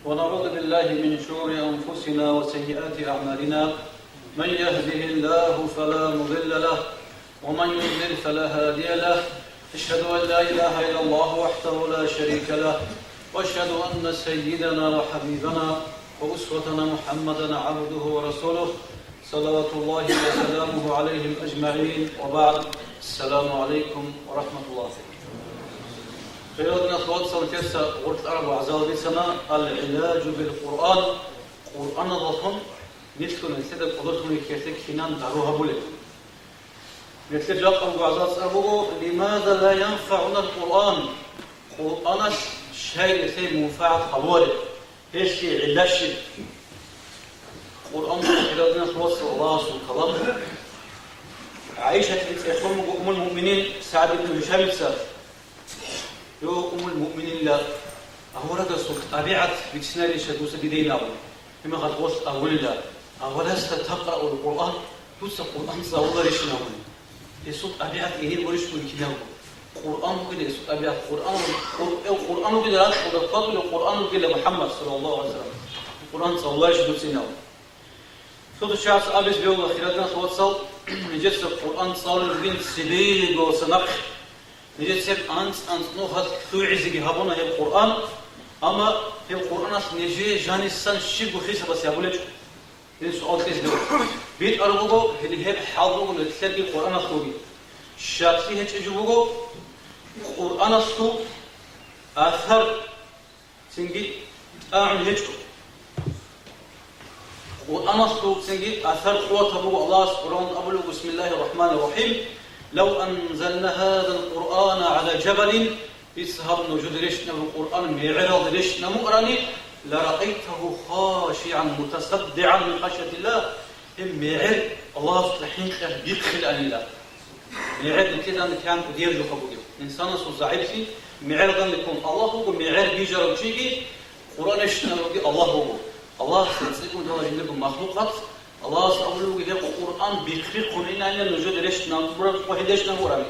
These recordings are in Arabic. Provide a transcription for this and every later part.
ونعوذ بالله من شرور أنفسنا وسيئات أعمالنا. من يهده الله فلا مضل له ومن يضلل فلا هادي له. أشهد أن لا إله إلا الله وحده لا شريك له، وأشهد أن سيدنا وحبيبنا وأسوتنا محمدا عبده ورسوله صلوات الله وسلامه عليهم أجمعين. وبعد، السلام عليكم ورحمة الله. خيرنا صوت صوتيسا غرت العرب وعزاوي سنة العلاج بالقرآن. قرآن ضخم نتكلم نسيد قدرتهم يكيسك حينان دعوها بولي. نتكلم جاق أبو عزاز أبوه لماذا لا ينفعنا القرآن؟ قرآن شيء يسي منفعة حوالي هيشي علاشي. قرآن خيرنا صوت الله سبحانه عائشة تتأخذ أم المؤمنين سعد بن هشام السابق يو أم المؤمنين لا أهورا قصوك طبيعة بكسناري شدوسة بدينا إما قد غوص أول لا أولا ستقرأ القرآن توسى القرآن سأولا ريشنا هون يسوك طبيعة إهين وريش ولكنا هون القرآن وكذا يسوك طبيعة القرآن وكذا لا تقول القرآن وكذا محمد صلى الله عليه وسلم القرآن سأولا ريشنا هون صوت الشعب أبس بيوم خيراتنا صوت صوت نجد القرآن صار الدين سبيل وسنق نجد سب أنت نوخذ ثوعزي هبونا هي القرآن أما هي القرآن نجي جاني سان شيب وخيسة بس يقولك هذا سؤال كذا بيت أربعة اللي هي حاضر ونتكلم القرآن الصوبي الشخصي هيك أجوبه القرآن الصوب أثر سنجي أعمل هيك وأنا أصدق سنجي أثر قوة أبو الله سبحانه أبو بسم الله الرحمن الرحيم. لو أنزلنا هذا القرآن على جبل يسهر نجد رشنا القرآن معرض رشنا مؤرني لرأيته خاشعا متصدعا من خشية الله. معر الله سبحانه يدخل أن الله معر كذا أن كان قدير جو خبوه إنسان صعب فيه معرضا لكم الله هو معر بيجر شيء قرآن رشنا الله هو الله سيكون الله جنبكم مخلوقات الله سأقول لك القرآن بيخلقون إن أنا نوجد ليش نقول واحد ليش نقول أمي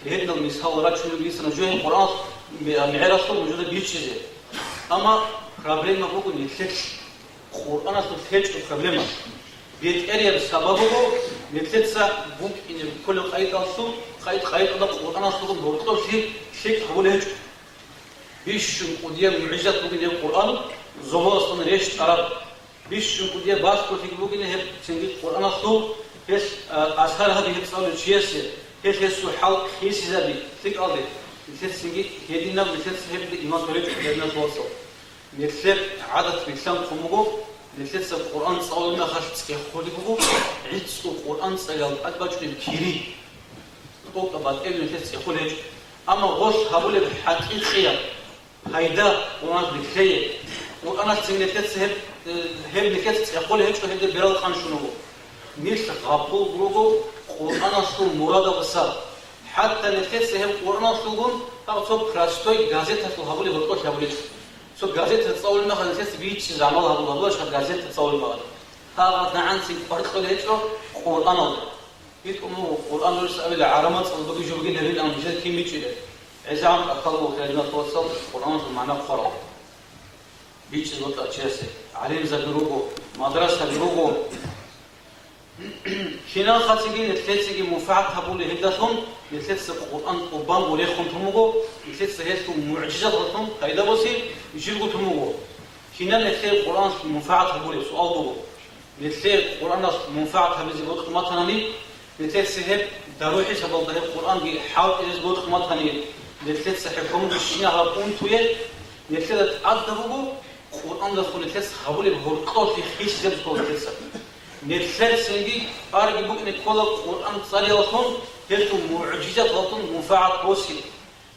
لهذا المثال راتشون بيس نوجد القرآن معرفة موجود بيتشزه أما قبل ما بقول نتلش القرآن تتلش قبل ما بيتأري بسببه نتلش بوك إن كل خيط أصل خيط هذا القرآن أصله مرتبط شيء حوله بيش وديا معجزة بوك القرآن زهور أصلا ريش عرب بيش كوديا باس كوتيك بوجينه هب سنجي القرآن أصله هس أسهل هذه الصلاة الشياسة هس حال هس زبي ثق عليه هس سنجي هدينا مثل هب الإيمان تريد لنا توصل مثل عدد بيسام خمجو مثل القرآن صلى ما خش تكخولي بوجو عيد القرآن صلى أتباع الكيري توك بعد إيه مثل تكخولي أما غش هقول بحقيقة هيدا قرآن بكثير وأنا سمعت هب نكت يقول هيك هيك بيرال خان شنو نيش قابل بروجو قرآن أصل مراد بسار حتى نكت هب قرآن أصلون أصل كراستوي غازيت أصل هقولي بركوش هقولي شو غازيت تصور ما خلنا نكت بيتش زعمال هقول شو غازيت تصور ما هذا نعم سين فرق هيك قرآن يتكلموا قرآن درس أبي العرمات صل بقي جو بقي نبي الأنبياء كم يجي عزام أقلوا كلمات توصل قرآن المعنى خراب بيتش زوت أشياء عليهم زبروجو مدرسة بروجو هنا خاتجين الثلاثة منفعة هبول هدتهم الثلاثة القرآن قبان وليخون تموجو الثلاثة هيسو معجزاتهم هيدا بسيط يجيبوا تموجو هنا الثلاثة القرآن منفعة هبول سؤال بوجو الثلاثة القرآن منفعة هبول زبوت خماتناني الثلاثة هب دروحي سبب ده القرآن بيحاول يزبوت خماتناني الثلاثة حكموا بالشيء هربون تويه الثلاثة عدبوجو القرآن ده كل الناس حاولي بهرقات في خيش جد كل الناس نتفرس سنجي أرجع بقول إن كل القرآن صار يلهم هلتم معجزات هلتم منفعة بوسي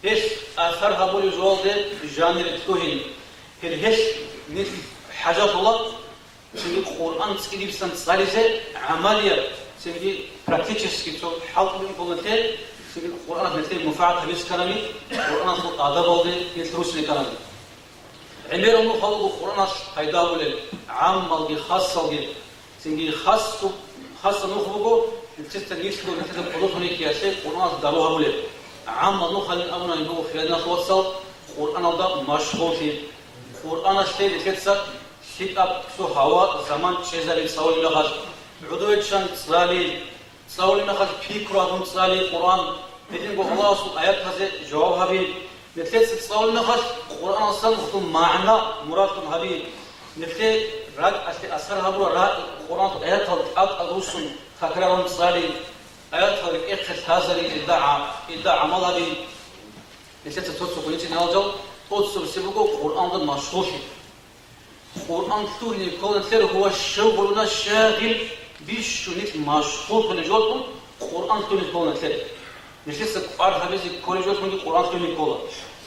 هش أثر هبولي جوال ده جانر تكوهين هش نت حاجات الله سنجي القرآن سكيد بسنت صاريزة عملية سنجي practices كتو حاول بقول تل سنجي القرآن مثل منفعة هبيس كلامي القرآن صوت أدب الله يتروس لكلامي عمير أنه خلقوا القرآن هيدا بولي عام مالجي خاص مالجي سنجي خاص نخبقوا التستن يسلو نتيجة القدوس هناك ياسي القرآن داروها بولي عام أنه خلق أمنا يبقوا خلالنا توصل القرآن ده مشغول فيه قرآن اشتري كتسا شتاب سو هوا زمان شزالي صاولي نخش عدويت شان صالي صاولي نخش فكرة دون صالي قرآن بدين الله سو آيات هذه جواب هبي نتلت صاولي نخش قرآن أصلا خطو معنى مرادكم هبي نتلت راد أثر هبرو راد قرآن آيات هذا أدوسن تكرارهم صالي آيات هذا إخت هذا إدعاء عمل هبي نتلت توصل كنيتي نالجو توصل سبقو قرآن ده مشهور قرآن توني كون تر هو الشغل الشاغل بيشونيت مشهور كنجوتكم قرآن توني كون تر نتلت قار هبيزي كوريجوتكم قرآن توني كولا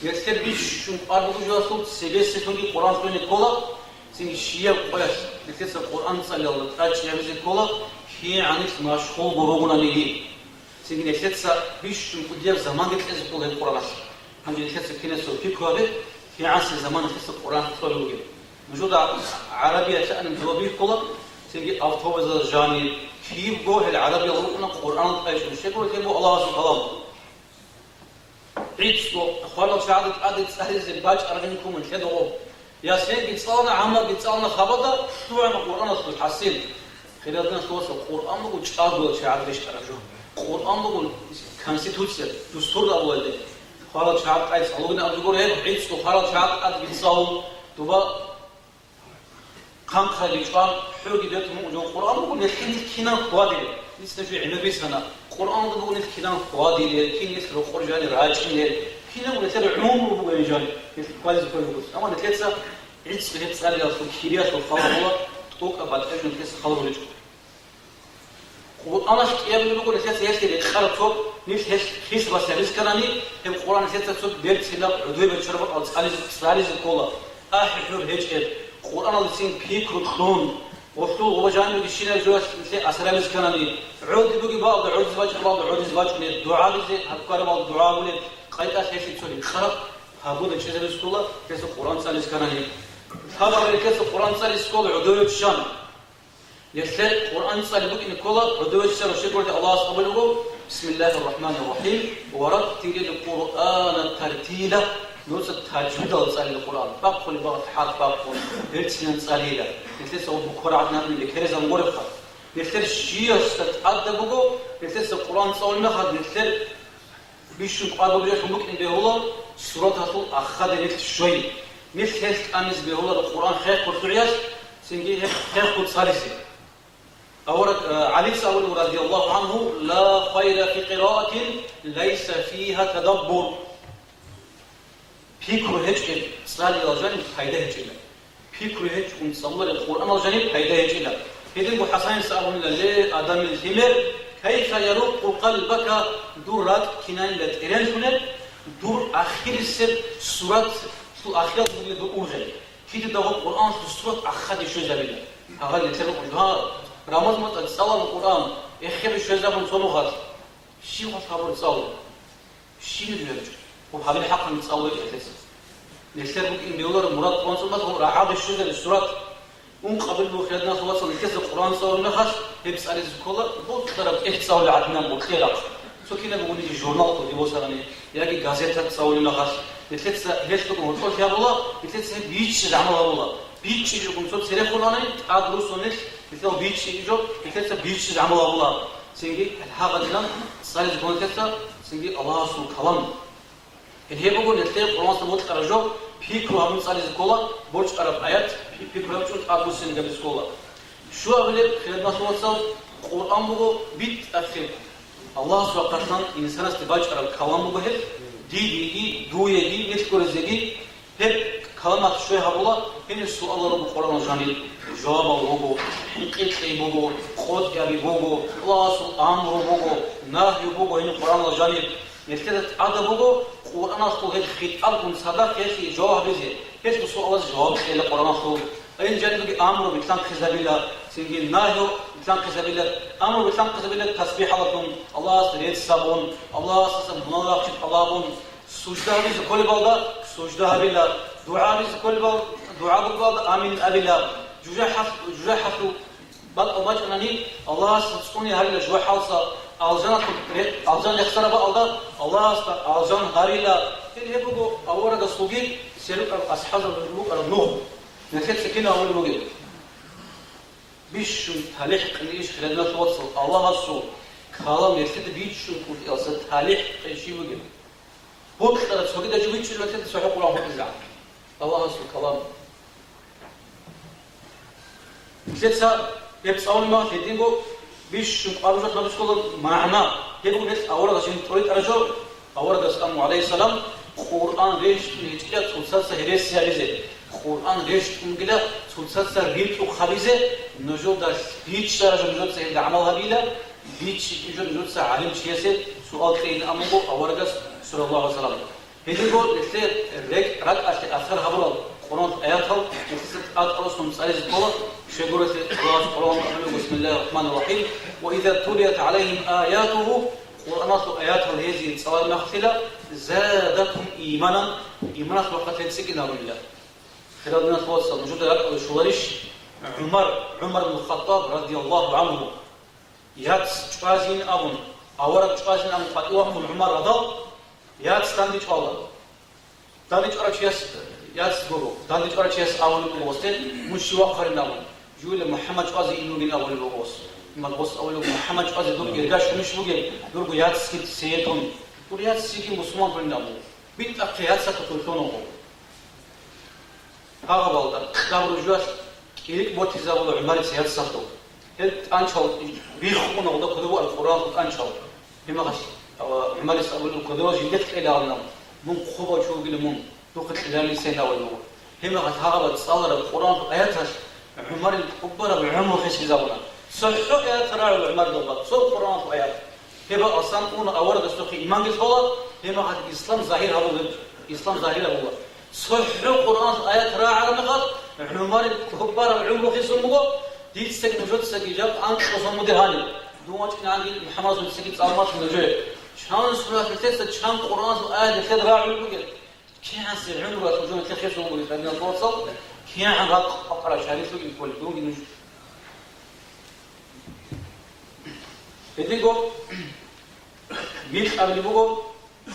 نتلت بيشون قار بوجوتكم سبيس توني قرآن توني كولا سين شيء قياس نتلت القرآن صلى الله عليه وسلم هبيزي كولا هي عنيت مشهور بروغنا نيجي سين نتلت بيشون كدير زمان نتلت كولا القرآن عندي نتلت كنيسة فكرة في عصر زمان نتلت القرآن صلى موجودة عربية شأن جوابيه كله تيجي أوتوبيس الجاني كيف جوه العربية وقلنا القرآن أيش الشكل كيف الله سبحانه عيد سو أخواننا شعادة عدد سهل الزباج أرجعكم من كده يا سيد بيتصالنا عمل بيتصالنا خبطة طبعا القرآن أصل حسين خلالنا سوى القرآن بقول شعاد شعاد ليش أرجعه القرآن بقول كونستيتوشن دستور أول ده خلاص شعاد عايز أقولنا أرجعه عيد سو خلاص شعاد عدد بيتصال تبا كان خليجان حوجي ده تمو جو القرآن بقول نتكلم كنا قوادي نستجيب عنبي سنة القرآن بقول نتكلم قوادي لكن يسرو خرجاني راجعين كنا بقول نتكلم عموم بقول جاني كويس بقول أما نتكلم عيد سبيل تسأل يا الكيريات والخلاص والله توك بعد أجل نتكلم خلاص وليش القرآن يا بقول نتكلم يشتري خالد فوق نفس حس بس هذا كلامي القرآن نتكلم صوت بيرد سلا عدوي بتشرب أو تسالي الكولا آخر حلو هيج القرآن اللي سين بيك ركضون وفتو وجانب الشيء الجواز مثل أسرار الكلامي عود بقي بعض عود زواج بعض عود زواج من الدعاء اللي هذكر بعض الدعاء ولا قيد أشياء تسولي خرب هابود الشيء اللي سكولا كيس القرآن سال الكلامي هذا اللي كيس القرآن سال السكولا عدوي الشام يسال القرآن سال بقي نكولا عدوي الشام وشكر الله سبحانه بسم الله الرحمن الرحيم ورتل القرآن ترتيلا نوصل تجويد على القرآن بقول بعض حال بقول هرتين صليلا مثل سو بقرآن من الكرز المغرفة مثل شيء استأدبه مثل القرآن صلنا خد مثل بيشوف قالوا بيجي ممكن بيقوله سورة هتو أخذ مثل شوي مثل أنس بيقوله القرآن خير قرطعياش سنجي خير قرط صالسي أورد علي سأول رضي الله عنه لا خير في قراءة ليس فيها تدبر فكر هج صالي الجانب فايدة هجلا فكر هج ونصور القرآن الجانب فايدة هجلا إذن أبو حسين سألون لله آدم الهمر كيف يروق قلبك دورات كنان لتيران هنا دور آخر السر سورة آخرات اللي دور أورجل في تدور القرآن في سورة آخر شو زبيلا هذا اللي تلو قلها رمز مت تصور القرآن آخر شو زبون صنو خاص شيء خاص خبر تصور شيء ندير وهذا الحق نتصور أساسا نستر إن بيقولوا المراد قانون مثلا رعاد الشجر السورة قبل بخيرنا خلاص الكسر القرآن صار نخش هبس على الزكولة بود ترى إحصاء العدنان بخيرك سو كنا بقول لي جورنال كذي وصلني يلاقي غازيتا تصور نخش نتلت هيش تقول هو يا الله نتلت بيتش العمل الله بيتش يكون صوت سيرة فلانة أدرس ونش مثل بيتش يجو نتلت بيتش العمل الله سيجي الحاجة دلنا صار الزكولة كسر سيجي الله سبحانه كلام هي بقول نتلقى القرآن سموت كرجو فكرة من صار الزكولة برج عرب آيات فكرة من شو تعرفوا سن قبل الزكولة شو أقول خلنا نوصل القرآن بقول بيت أخير الله سبحانه وتعالى إنسان استباج على الكلام بقول دي دوية دي نذكر زدي هب كلامات شوي هبولا هن السؤال رب القرآن الجاني جواب بقول حقيقة بقول خود جابي بقول الله سبحانه أمر بقول نهي بقول هن القرآن الجاني نتكلم عدا بقول القرآن أصله هذا خطاب صدق يشي جواب بيجي هيش بسؤال جواب إلى القرآن أصله أين جانب أمر بتلان خزابيلا سنجي ناهيو بتلان خزابيلا أمر بتلان خزابيلا تسبيح الله سريت سبون الله سسم مناظر الله بون سجدة بيز كل بالدا سجدة بيلا دعاء بيز كل بال دعاء بالدا آمين أبيلا جوجا حفو بعد أباج أنني الله سبحانه هذا جوا حالسا ألزان يخسر بالدا الله ألزان هاريلا تلهبو أورد الصوغي سيلوك أصحاب الروك النوم نكت سكينة أول روجي بيش تالح قليش خلنا توصل الله الصو كلام يكتب بيش كل أصل تالح شيء وجه هو كتر الصوغي ده جويتش اللي كتب صحيح ولا هو كذا الله الصو كلام كذا يبص أول ما تدينه بيش أرجع تبص كل معنى يقول ناس أورد عشان تريد أرجع أورد السلام عليه السلام قرآن ريش نيجي توصل سهريس سهريزه قرآن ريش تنقله توصل سهريت وخبيزه نجود بيتش درجة نجود سهل عمل هبيله بيتش نجود سعالم شيء سؤال كين أمبو أورد سورة الله عليه وسلم هذي يقول نسير رك أثر هبل قرآن آياته نسير آيات الله سبحانه وتعالى شجرة الله قرآن بسم الله الرحمن الرحيم وإذا تليت عليهم آياته قرآن آياته هذه سواء مختلة زادتهم إيمانا وقت سكنوا بالله خلال الناس توصل موجود شوارش عمر بن الخطاب رضي الله عنه ياتس جازين أبون أورد جازين أبون قدوة من عمر رضا ياتس تانديج الله تانديج أرشياس ياتس برو تانديج أرشياس أول بوستين مش وقر نامون جول محمد جازي إنه من أول بوست ما بوست أول محمد جازي دور جرجاش مش بوجي دور ياتس كت سيتون دور ياتس كي مسلمان بنامون بيت أقيات سكتولتونه هذا بالله دابر جواس إليك بوتي زاول عمر سياد ساتو هل أنشل بيخون وده كذو القرآن أنشل بما غش عمر سأقول كذو جدت إلى النوم من خوبا شو قل من توقف إلى لسنا والنور هم غش هذا تصور القرآن آياته عمر الكبر بعمر خش زاولا صحوا آيات رأي عمر دوبا صو القرآن آيات هم أصلا أون أورد استوخي إيمان جزولا هم غش الإسلام ظاهر هذا الإسلام ظاهر هذا صحوا القرآن آيات رأي على نقاط عمر الكبر بعمر خش المقو ديت سك نجود سك جاب أنت قصة مدهاني دوما كنا عندي محمد صلى الله عليه وسلم صارمات نجوي شان سورة التسعة شان قرآن آيات كذا راعي بقول كيان سر عمره تجون تخيس ومقول خلينا نوصل كيان رق أقرأ شريف يقول دون نجوم بدي قول بيت قبل بقول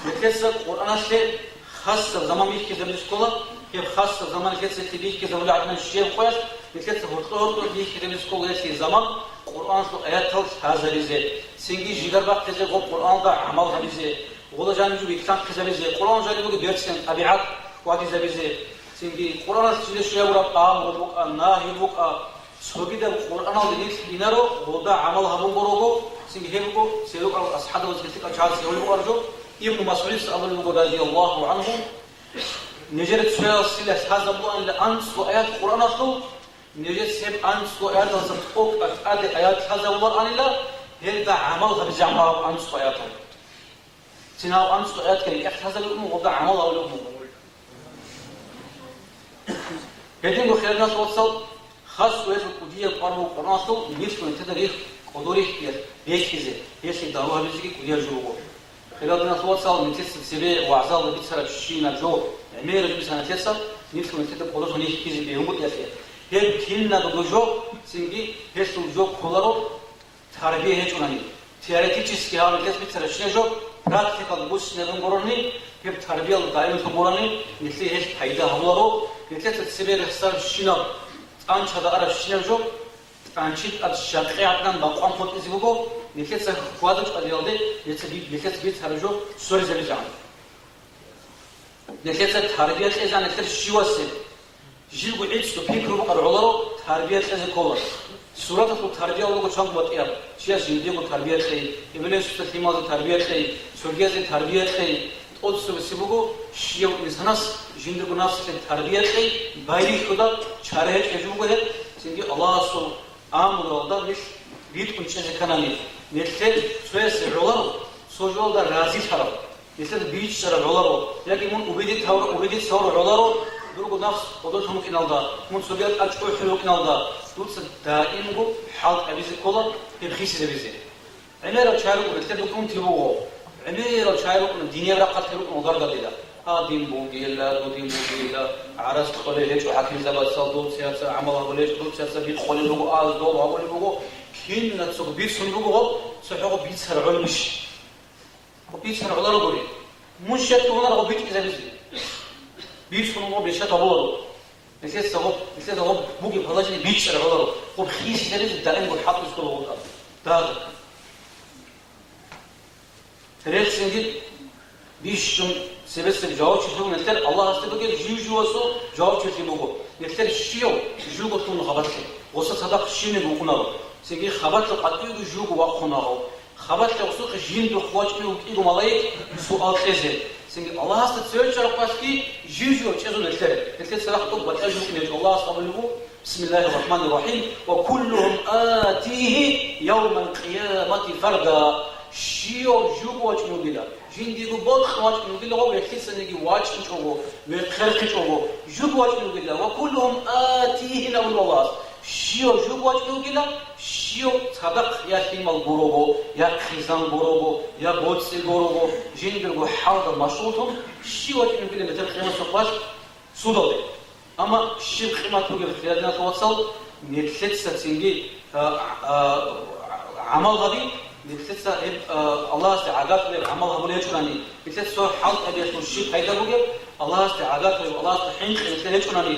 التسعة قرآن شيء خاص زمان بيش كذا بالسكولة كيف خاص زمان كذا تبيش كذا ولا عندنا شيء خوش مثل هرطور بيش كذا بالسكولة في زمان قرآن سو آيات تل هذا رزق سنجي جيگر بق كذا قو قرآن دا عمل هذا ولا جاني جو بيكتان كذا رزق قرآن جاني بقول بيرسين أبيعات وادي زبيزة سنجي قرآن سجل شيء ورا قام ربك ناهي ربك سوكي ده قرآن اللي ينارو ودا عمل هبون بروجو سنجي هبكو سيلوك أصحابه وسكتك أشعار سيلوك أرجو ابن مسعود سأل الله رضي الله عنه نجرت سؤال سيلة هذا بوان لأنس وآيات القرآن أصله نجد سب أنس وآيات الزمتقوك أكاد آيات هذا الله عن الله هذا عمل بجمع أنس وآياته سناو أنس وآيات كي هذا الأمم وضع عمل أو الأمم هذين وخيرنا توصل خاص ويش الكودية قرنوا قرناصل نيش من تدريخ قدوري ليش كذا ليش يداروها بيجي كودية جوه خلالنا توصل من تسع سبع وعزال بيتسرب شينا جو عمير جو سنة تسع نيش من تدريخ قدوري نيش كذا بيهمت يافيه هل كنا دوجو سنجي هسه جو كولارو تربيه هجوناني تياريتيسكي هاو ناس بترشنا جو براكتيكال بوش ندم بروني هب تربيه دائما تمرني مثل هيك فايده هولارو مثل تسبير حساب شينا أنش هذا أرى شينا جو أنشيت الشرقية عندنا بقوم فوت إزبوجو مثل سكوادج اليومي مثل بيت هرجو سوري زبيجان مثل تربيه إذا مثل شيواسي جيل قعيد سبيك ربع العلرو تربية إذا كولر سورة التربية ولو كشان بطيئة شيء جديد التربية خي ابن سليمان التربية خي سوريا التربية خي أود سبسيبوجو شيء إنسانس جند الناس التربية خي بايري كذا شارع كجوجو ده سيدي الله سو أمر الله مش بيت كنشة كناني مثل سويس العلرو سوجول ده رازي شراب مثل بيتش شراب العلرو لكن من أبيدي ثور العلرو درو نفس قدرت هم كنالدا من سوجيات أشكو حلو كنالدا دوتس دائم جو حال أبيز كولا تبخيس زبيزة عمير الشعرق ونتكلم دكتور تلوه عمير الشعرق الدنيا رقت تلوه مغرقة بلا دين بوجيلا ودين بوجيلا عرس خليه وحكيم زباد صادو سياسة عمله وليش دوت سياسة بيت خليه لو آز دول وأقول له كين نتسوق بيت سن لو سحوق بيت سرعون مش وبيت سرعون لا نقولي مش يكون أنا ربيت إذا بيجي بيجون ربي شتا بورو مثل رب بوجي بهذا بيجي على بورو وبخيس إذا بيجي دائما بحط يسكول وقت هذا ترى سنجد بيشون سبب جواب شو نتر الله استبقى جيجو وسو جواب شو تبغوا نتر شيو جوجو تون خبرت وسط صدق شيء نقولنا سنجد خبرت قطعي جوجو وقناه خبرت وسوق جين دو خواج بيو ملاك سؤال كذا سنجد الله استسير شرق بسكي جيجو تشزو نتر صلاح طب بتأجو إن الله صبره بسم الله الرحمن الرحيم وكلهم آتيه يوم القيامة فردا شيو جوجو وجنوبيلا جنديرو بود خواج نقول هو يكتس نجي واج نشوفه وخلق نشوفه جوجو واج نقول وكلهم آتيه نقول الله شيو جوجو واج نقول شيو صدق يا كيمال بروبو يا خيزان بروبو يا بوتس بروبو جنديرو حاضر مشروطهم شيو واج نقول مثل خيمة سقاش سوداء أما شيء خيمة تقول خيالنا توصل نتلتس تنجي عمل غبي نتلتس الله استعاذات له عمل هبولي شناني نتلتس حال أبي الشيء هيدا بقول الله استعاذات له الله استحين نتلتس شناني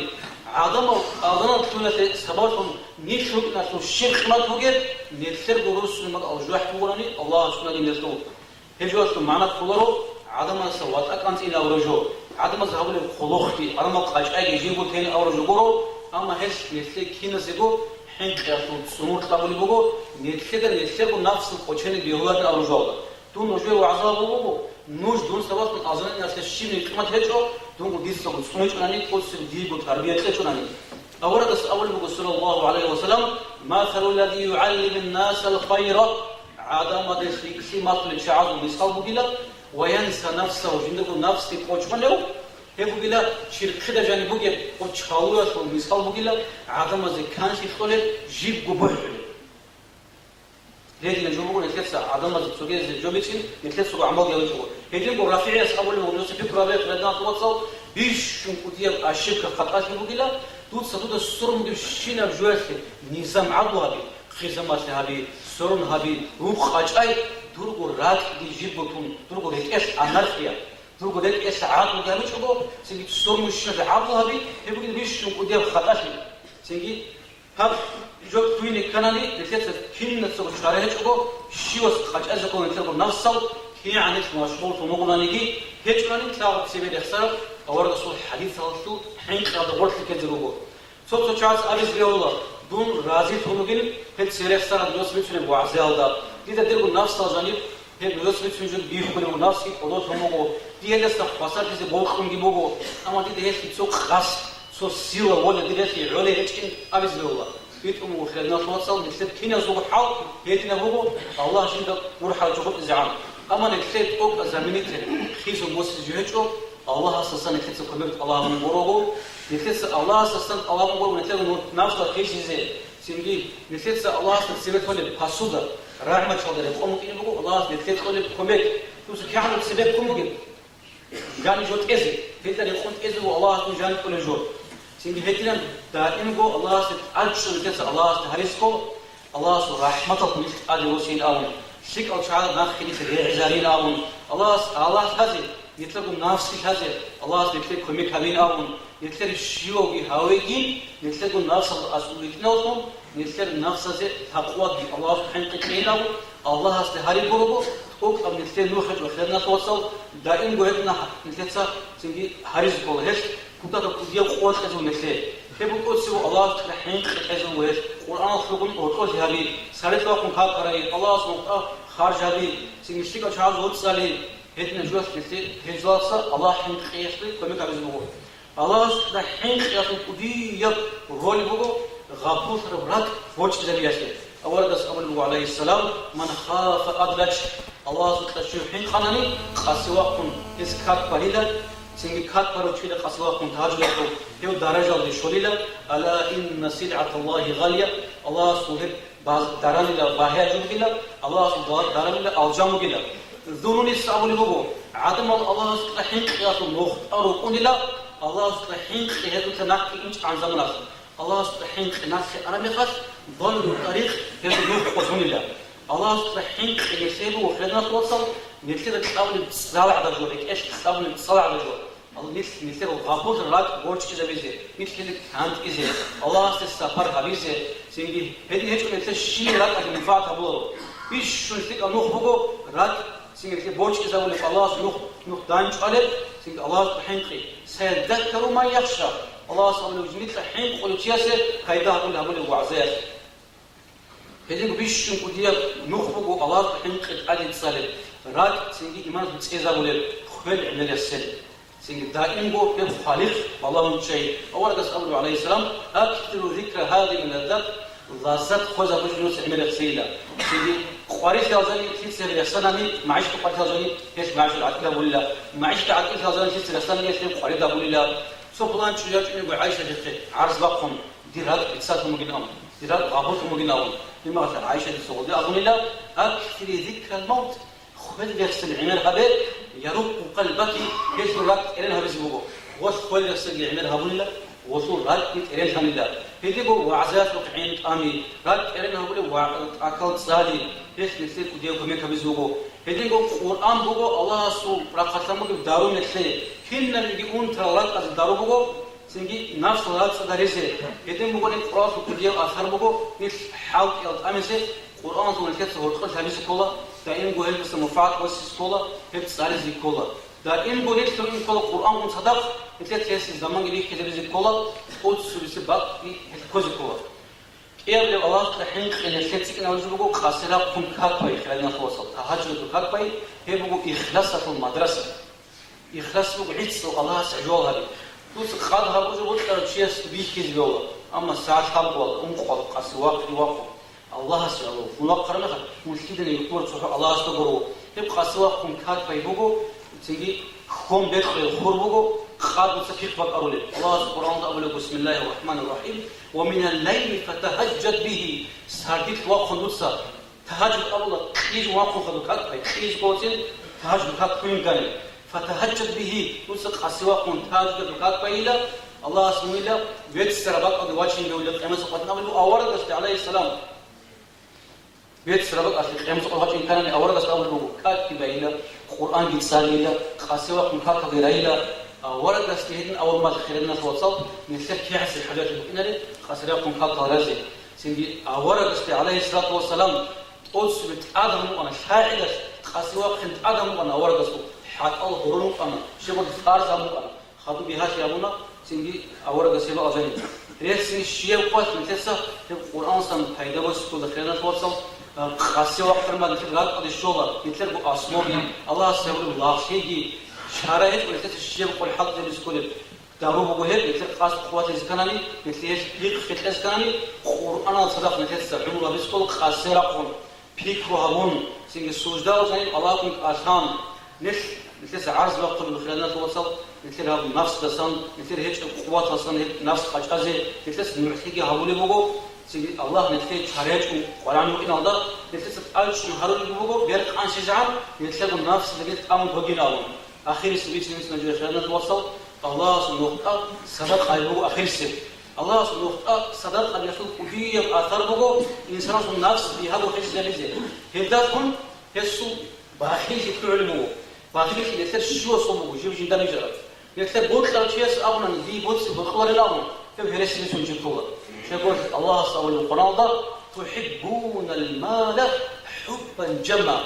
عدم تقولنا سبارهم نشوف ناس الشيء ما بقول نتلتس بروس ما أوجه حولاني الله شناني نتلتس هجوات معنا كلارو عدم سوات أكانت إلى أورجو عدم ذهبوا للخلوختي عدم قاش أي يجيبوا تاني أورجو برو أما هش نتلتس كينا سيقول حين قياسون سنور تقبلي بقول نتلقى نفس القشين بيهوات الأرجال دون نجوى وعذاب بقول نوج دون سبب من أذن الناس الشيء من قيمة هجرة دون قديس سقط سنوش عناني كل سبدي وتربية كلش عناني أول بقول صلى الله عليه وسلم مثل الذي يعلم الناس الخير عدم دسيكسي مثل شعب مسخال بقوله وينسى نفسه وجنده نفس تقوش منه هبوغيلا شركة جاني بوغي وتشالوه شو مسخال بوغيلا عدم زكان شيخوله جيب قبول هذه الجمهور نتلسع عدم زكان الجوبيتين نتلسع عمال يلجوا هذه الرافعية أصحاب المونس فكرة بيت لدنا توصل بيش شنقودية الشركة خطأت بوغيلا دوت سدود السرم دشينا بجواسه نظام عضو هبي خزمات هبي سرم هبي روح خاجاي درجو راك دي جيبوتون درجو ريكش أنارخيا درجو ريكش عاد وجامش أبو سنجي سرم الشنو عضو هبي يبغى بيش شنقودية خطأت سنجي هب جو تويني كناني نتلسع كين نتسوق شارع أبو شيوس خاج أزكون نتلقى نفسه كي عنيش مشغول تنوغنانيجي هيك كناني تلاقي بسبب الإخسار أورد رسول حديث رسول حين قاد ورث كذروه صوت شخص أبيز بيولا دون رازي تونوغين هيك سيرفسان دوس بيشون بعزالدا دي تدرك نفس الجانب هيك دوس بيشون بيخونوا نفسي قدوس هموجو دي هذا استخبصار كذا بوخون جيبوجو أما دي هيك تسوق خاص سو سيرة ولا دي هيك على هيك أبيز بيولا بيتهم وخلنا توصل نكتب كنا زوج حال هيك نبوجو الله جند ورحل جوب إزعام أما نكتب أوك زمينك خيزو موسى جهجو الله أساسا نكتب كمبت الله من بروجو نكتب الله أساسا الله من بروجو نكتب نفس الخيش زي سنجي نكتب الله أساسا سبت كل حسودة رحمة الله قوم كنا بقول الله نكتب كل كمبت توس كحنا سبت كمبت جاني جوت إزي هيدا يكون إزي والله جاني كل جوت سنجي هيدا دائما جو الله أساسا أجل نكتب الله أساسا هريسكو الله أساسا رحمته مش أدي وسين أون شيك أو شعار ناخذ في عزارين أون الله هذي يتلقوا نفس هذا الله يتلقى كمية كمين أون يتلقى الشيوع بهوايين يتلقوا نفس الأسئلة نوتهم يتلقى نفس هذا تقوى الله سبحانه وتعالى الله استهاري بروبو أوك أم يتلقى نوخج وخلنا توصل دائم قهرنا يتلقى سنجي هاريز بولهش كوكا كوديا قوات خزو نتلقى هبو قدسوا الله سبحانه خزو وهش قرآن خلقون أوتوش هذي سالت وقم خاب كراي الله سبحانه خارج هذي سنجشتك أشعار زود سالي هدنا جوات كتير هجلاسا الله حين خيشتي كمية عبز بقول الله سبحانه حين خيشتي كوديا رول بقول غابوس ربراك وجه زبياشتي أول دس أول بقول عليه السلام من خاف أدرج الله سبحانه شو حين خناني خسواكم إسكات بريدا سنجي كات بروتشيل خسواكم تهاجلكم هو درجة للشوليلا ألا إن سلعة الله غالية الله سبحانه بعض دراني لا باهي جوكيلا الله سبحانه دراني لا أوجامو كيلا ذنوني السأول بقول عدم الله سبحانه قياسه نخت أروقون لا الله سبحانه قياسه تناقي إنش عن زمن آخر الله سبحانه قياسه أنا مخاش ضل الطريق هذا نخت قصون الله الله سبحانه قياسه وخلنا توصل نتلر قبل صلاة درجة إيش قبل صلاة درجة الله نتلر غابوت رات بورش إذا بيزه نتلر كانت إذا الله استسافر هبيزه سينجي هذه هيك نتلر شيء رات أجل نفاق هبولو إيش شو نتلر نوح بقو رات سينجي بورش إذا ولا الله نوح دانش عليه سينجي الله بحنقي سيذكر ما يخشى الله سبحانه وتعالى الحين قلت ياسر هيدا هقول هبول وعزات هذين بيش نقولي نخبو الله الحين قد عدد صالح رات سينجي إيمان بتسيزا ولا خبل عمل السل سينجي دائما بو بخالق الله من شيء أول قص أبو عليه السلام أكثر ذكر هذه من الذات لازت خوزة بجنوس عمل السيلة سينجي قارئ هذاني تيسير السنامي معيش قارئ هذاني إيش معيش العقل ولا معيش العقل هذاني تيسير السنامي إيش قارئ ده ولا سوبلان شجاع إنه عايشة جت عرض بقهم ديرات إكسات مجنون ديرات غابوت مجنون لما مثلا عايشة السعودية أظن الله أكثر ذكر الموت خذ يغسل عمل هذا يروق قلبك يجبر لك إلينها بزبوجه وخذ يغسل عمل هذا الله وصول رات إلينها الله هديكوا وعزات وقعين آمي رات إلينها بقول وأكل صالي ليش نسيت وديكوا ميك بزبوجه هديكوا القرآن بقول الله سو رقصنا بدارون نسيت كنا نجيون ترى از دارو بگو سنگی نفس رات سداریزه هدیم بگو این قرآن کدیه آثار بگو نیت حال یاد آمیزه قرآن تو نکت هرخال همیشه کولا دائم گوهر بس مفاد واسیس کولا هت ساریزی کولا دائم گوهر تو این کولا قرآن اون صدق هت تیس زمان گیری که دبیزی کولا خود سویسی باق هت کوزی کولا ایام لی الله تحین خیلی شتی که نوزی بگو خاصرا کم کار پای خیلی نخواست تهاجد تو کار پای هی بگو اخلاص تو مدرسه إخلاص وعيد الله سجوا هذه توس خاد هذا جو ترى شيء سبيك يجوا أما ساعات خال والله خال قسواق يوقف الله سجوا ونقرأ مثلا مشكلة يقول سبحان الله استغفروا يبقى قسواق كم كات بيبوجو تيجي كم بيت خربوجو خاد وسكيك بقرولي الله سبحانه وتعالى بسم الله الرحمن الرحيم ومن الليل فتهجد به ساعتك وقت نص تهجد الله يجوا وقت خدوكات يجوا قوتين تهجد كات كم كاني فتهجد به نسق أسواق تهجد بكات بيلا الله سبحانه وتعالى بيت سرباق أو واجين بيقول قيامة سقطنا بلو أورد است عليه السلام بيت سرباق أصل قيامة سقط واجين كان أورد است أول بلو كات بيلا قرآن بيساليلا أسواق كات غيريلا أورد است هنا أول ما خيرنا توصل نسق كيحس الحاجات اللي لي أسواق كات غيرزي سيدي أورد است عليه الصلاة والسلام قدس بتآدم وأنا شاعر أسواق كنت آدم وأنا أورد است حتى الله هرون أنا شغل فارس أمو أنا خدو بها شيء أبونا سنجي أورا قصيبة أزاني ريس الشيء قوات متسا القرآن سام هيدا بس كل خيرنا توصل قاسي وقت ما نتلقى غاد قد الشغل نتلقى أسماء الله سبحانه الله شيء شرائط ونتلقى الشيء قول حق جبس كل دارو بقوله نتلقى قاس قوات الزكاني نتلقى بيك خير الزكاني القرآن صدق نتلقى عمره بس كل قاسي رقم بيك روحون سنجي سوجدا وزاني الله كنت آسان مثل عرض وقت بالخلانات توصل مثل هذا النفس دسان مثل هيك قوات أصلا نفس خشازة مثل نحكي هقول بقول الله مثل شريعة وقرآن وإن الله مثل ألش نهارون بقول بيرك عن شجاع مثل النفس اللي أمر بقيناه آخر سبيل مثل نجوا الخلانات توصل الله سبحانه وتعالى صدق عليه آخر سبيل الله سبحانه وتعالى صدق على يسوع كفية آثار بقول إنسان النفس بهذا الخير جالسه هداكم يسوع باخي يفعل مو باخي يصير شو صوبه جيب جدا نجرب يصير بوت لو شيء أونا دي بوت بخور الأمر كم هرس يسون جبتوه شكور الله سبحانه وتعالى تحبون المال حبا جما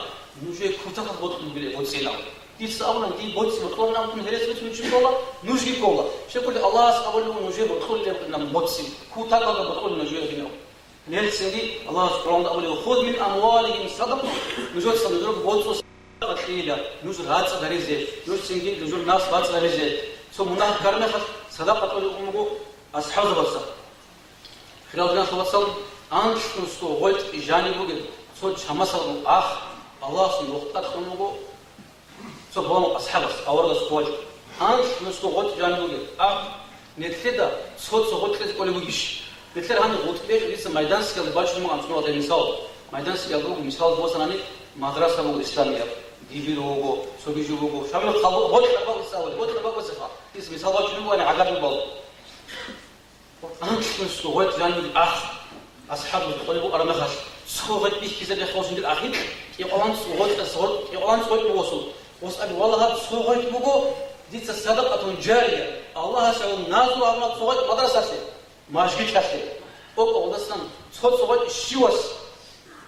نجي كتاك بوت بيلي بوت سيناو دي سأونا دي بوت بخور الأمر كم هرس يسون جبتوه نجي كولا شكور الله سبحانه وتعالى نجي بخور الأمر بوت سين كتاك بخور نجي بيناو نهل سيدي الله سبحانه وتعالى خذ من أموالهم صدقة نجود صدقة بوت قتيلة نجود هات صدريزة نجود سيدي نجود ناس هات صدريزة سو مناه كرنا صدقة الأمور أصحاب البصر خلال الناس وصل أنش نسكو غلط إجاني بوجد سو شمسة الأخ الله سبحانه وتعالى خنوجو سو بوم أصحاب أورد سكوج أنش نسكو غلط إجاني بوجد نتفدا سو غلط كذا كل بوجيش نتفدا هن غلط بيج لسه ميدان سكال باش نمو أنتم هذا مثال ميدان سكال بوجو مثال بوسناني مدرسة بوجو إسلامية ديبيرو بوجو سوبيجو بوجو شامل خلو غلط بوجو سوالي غلط بوجو سفا بس مثال باش نمو أنا عقاب البال أنش نسكو غلط إجاني بوجد أصحاب القلب أرمخش صوت بيحكي زي خوش ندير أخير يقولون صوت يقولون صوت بوصل واسأل والله صوت بقو دي الصدقة جارية الله سعود نازل أمر صوت مدرسة ماشي كذي أو قدسنا صوت شيوس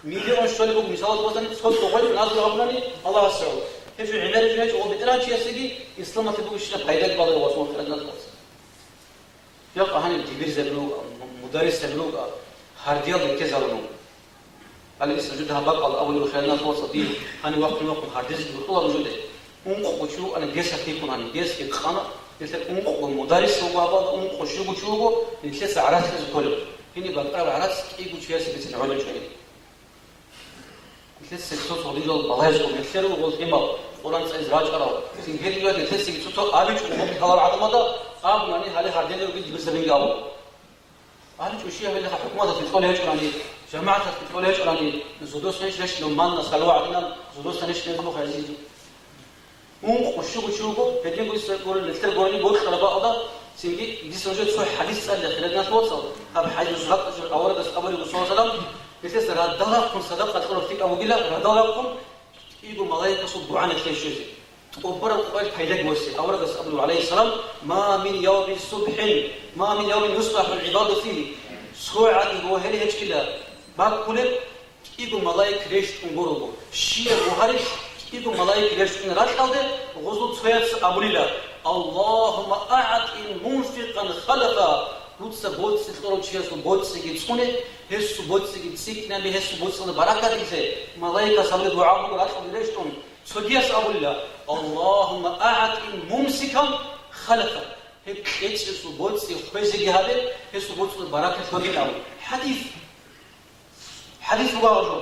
مليون شوالي بقو مثال وصلنا صوت نازل أمرني الله سعود هجو عمل جناش أو بتران شيء سيجي إسلام تبغى يشتغل قيادات بعض الوصول خلنا نخلص يبقى هني تبير زبلو مدرس زبلو هارديال كذا على اسم جدها بقى الأول وخلنا نخلص دي هني وقت هارديز بطول موجودة وشو أنا جيس هتيكون هني جيس كخانة يصير مدرس هو بعض شو نتلس عرات كله هني بقى عرات كي شيء سبيس نعمل شوية نتلس الصوت ودي جل بلاش ونتلس وقول إما قرآن إزراج أراه سنجد يوم نتلس الصوت أبي شو هذا العظمة ده أب يعني هذا هاردين يرجع جبس بينجاو أبي شو شيء هذا حكومة تدخل هيك يعني جماعة تدخل هيك يعني زودوس ليش لما نصلوا عدنا زودوس ليش نزلوا خارجين وشو هدي يقول نتلقى قولي بقول خلبا هذا سنجي دي سنجد سوى حديث سأل خلنا نتواصل هذا حديث زهق أول بس قبل الرسول صلى الله عليه وسلم مثل ردالكم صدقة تقولوا فيك أبو جلا ردالكم يجوا ملاك صبوا عن الخيشوز وبرا القبائل حيلك موسى أول بس قبل عليه السلام ما من يوم الصبح ما من يوم يصبح العباد فيه سوى عدل وهل يشكله بعد كل يجوا ملاك ريش تنقروا شيء وهرش يجوا ملاك ريش تنراش هذا غزوة سويس أبو لله اللهم أعط منفقا خلفا لوتس بوتس تقولوا شيء اسمه بوتس يجتونه هس بوتس يجتسيكنا بهس بوتس البركة ديسه ملاك صلي دعاء وراش ودريشتون سودياس أبو الله اللهم أعط ممسكا خلفا هيك هس بوتس يخبزي هذا هس بوتس البركة تودينا حديث بقى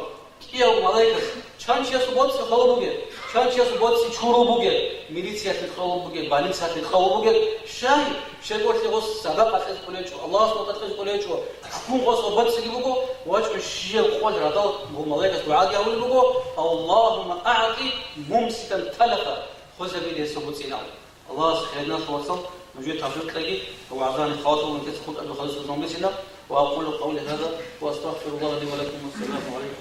كيو ملاك شانشيا سبوتس خلوبوجي شانشيا سبوتس شوروبوجي ميليشيا تخلوبوجي باليسا تخلوبوجي شاي شيء غوس صدقة تقوليشوا الله سبحانه وتعالى تقوليشوا حكم غوس سبوتس يجيبوجو واجب الشيء الخوج هذا هو ملاك دعاء يقولوا اللهم أعطي ممسكا تلفا خذ بيد سبوتس ينام الله سبحانه وتعالى موجود توفيق لي وعزاني خاطر وانت تخوض أن خلص النوم بسنا وأقول قولي هذا وأستغفر الله لي ولكم والسلام عليكم